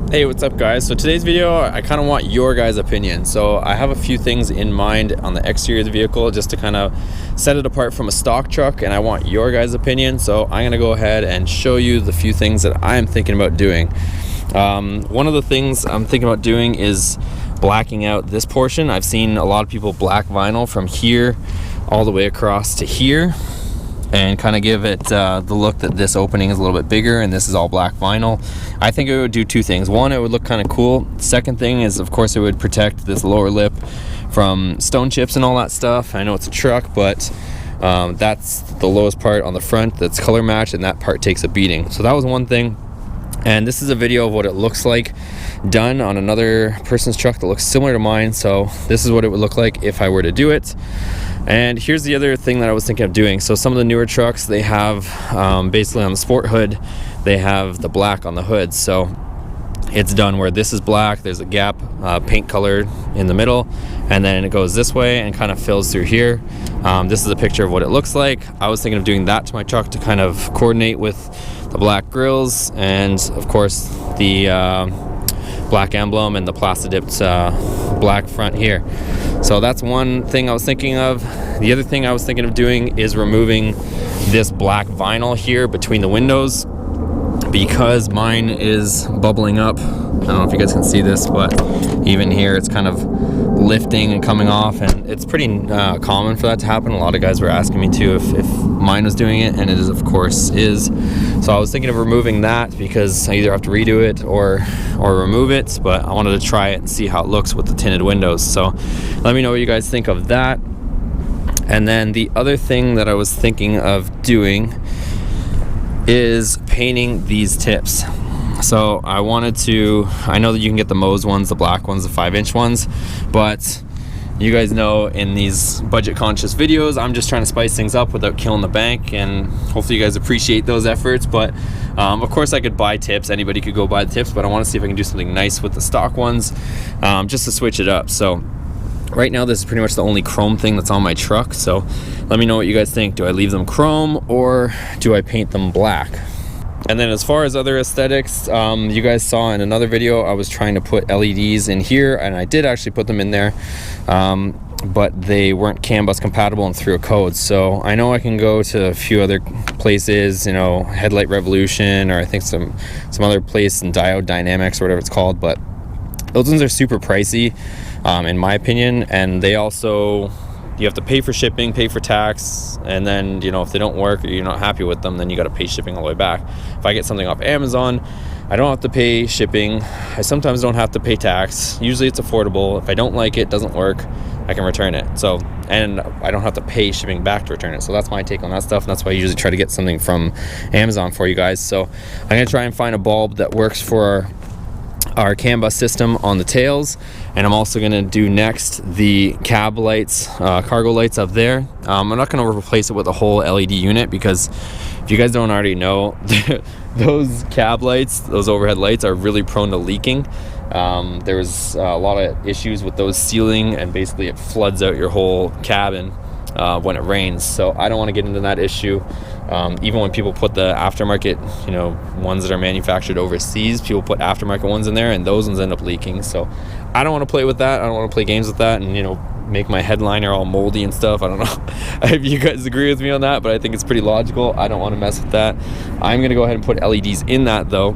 Hey, what's up guys? So today's video, I kind of want your guys' opinion. So I have a few things in mind on the exterior of the vehicle just to kind of set it apart from a stock truck, and I want your guys' opinion. So I'm gonna go ahead and show you the few things that I'm thinking about doing. One of the things I'm thinking about doing is blacking out this portion. I've seen a lot of people black vinyl from here all the way across to here and kind of give it the look that this opening is a little bit bigger and this is all black vinyl. I think it would do two things. One, it would look kind of cool. Second thing is, of course, it would protect this lower lip from stone chips and all that stuff. I know it's a truck, but that's the lowest part on the front that's color matched, and that part takes a beating. So that was one thing. And this is a video of what it looks like done on another person's truck that looks similar to mine. So this is what it would look like if I were to do it. And here's the other thing that I was thinking of doing. So some of the newer trucks, they have basically on the sport hood, they have the black on the hood. So it's done where this is black, there's a gap paint colored in the middle, and then it goes this way and kind of fills through here. This is a picture of what it looks like. I was thinking of doing that to my truck to kind of coordinate with the black grills and of course the black emblem and the plastic dipped black front here. So that's one thing I was thinking of. The other thing I was thinking of doing is removing this black vinyl here between the windows, because mine is bubbling up. I don't know if you guys can see this, but even here it's kind of lifting and coming off, and it's pretty common for that to happen. A lot of guys were asking me too if mine was doing it, and it is, of course is. So I was thinking of removing that because I either have to redo it or remove it, but I wanted to try it and see how it looks with the tinted windows. So let me know what you guys think of that. And then the other thing that I was thinking of doing is painting these tips. So I know that you can get the Moe's ones, the black ones, the 5-inch ones, but you guys know in these budget conscious videos, I'm just trying to spice things up without killing the bank, and hopefully you guys appreciate those efforts. But of course I could buy tips, anybody could go buy the tips, but I want to see if I can do something nice with the stock ones, just to switch it up. So right now this is pretty much the only chrome thing that's on my truck, so let me know what you guys think. Do I leave them chrome or do I paint them black? And then as far as other aesthetics, you guys saw in another video I was trying to put LEDs in here, and I did actually put them in there, but they weren't CAN bus compatible and threw a code. So I know I can go to a few other places, you know, Headlight Revolution, or I think some other place in Diode Dynamics or whatever it's called, but those ones are super pricey in my opinion, and they also, you have to pay for shipping, pay for tax, and then, you know, if they don't work or you're not happy with them, then you got to pay shipping all the way back. If I get something off Amazon, I don't have to pay shipping. I sometimes don't have to pay tax. Usually it's affordable. If I don't like it, doesn't work, I can return it. So, and I don't have to pay shipping back to return it. So that's my take on that stuff, and that's why I usually try to get something from Amazon for you guys. So I'm gonna try and find a bulb that works for our CAN bus system on the tails, and I'm also going to do next the cab lights, cargo lights up there. I'm not going to replace it with a whole LED unit, because if you guys don't already know, those cab lights, those overhead lights, are really prone to leaking. There's a lot of issues with those sealing, and basically it floods out your whole cabin when it rains. So I don't want to get into that issue. Even when people put the aftermarket, you know, ones that are manufactured overseas, people put aftermarket ones in there, and those ones end up leaking. So I don't want to play with that. I don't want to play games with that and, you know, make my headliner all moldy and stuff. I don't know if you guys agree with me on that, but I think it's pretty logical. I don't want to mess with that. I'm going to go ahead and put LEDs in that though,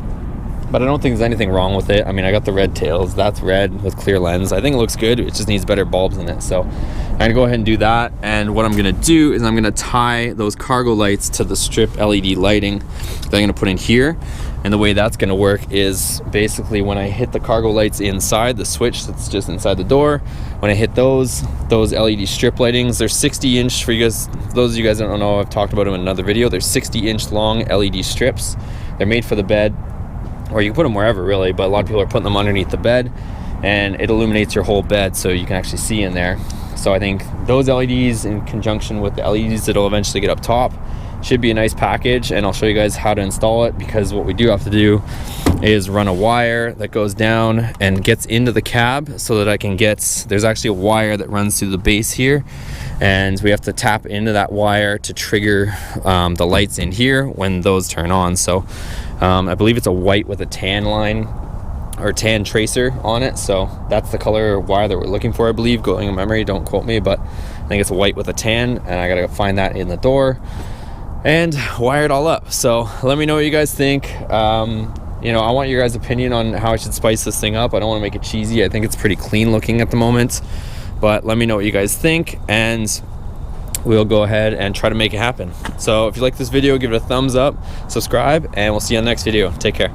but I don't think there's anything wrong with it. I mean, I got the red tails, that's red with clear lens. I think it looks good. It just needs better bulbs in it. So I'm gonna go ahead and do that. And what I'm gonna do is I'm gonna tie those cargo lights to the strip LED lighting that I'm gonna put in here. And the way that's gonna work is basically when I hit the cargo lights inside, the switch that's just inside the door, when I hit those LED strip lightings, they're 60-inch for you guys. Those of you guys that don't know, I've talked about them in another video. They're 60-inch long LED strips. They're made for the bed, or you can put them wherever really, but a lot of people are putting them underneath the bed, and it illuminates your whole bed so you can actually see in there. So I think those LEDs in conjunction with the LEDs that'll eventually get up top should be a nice package, and I'll show you guys how to install it, because what we do have to do is run a wire that goes down and gets into the cab so that I can get, there's actually a wire that runs through the base here, and we have to tap into that wire to trigger the lights in here when those turn on. So I believe it's a white with a tan line or tan tracer on it, so that's the color wire that we're looking for, I believe, going in memory, don't quote me, but I think it's white with a tan, and I gotta find that in the door and wire it all up. So let me know what you guys think. You know, I want your guys' opinion on how I should spice this thing up. I don't want to make it cheesy. I think it's pretty clean looking at the moment, but let me know what you guys think, and we'll go ahead and try to make it happen. So if you like this video, give it a thumbs up, subscribe, and we'll see you on the next video. Take care.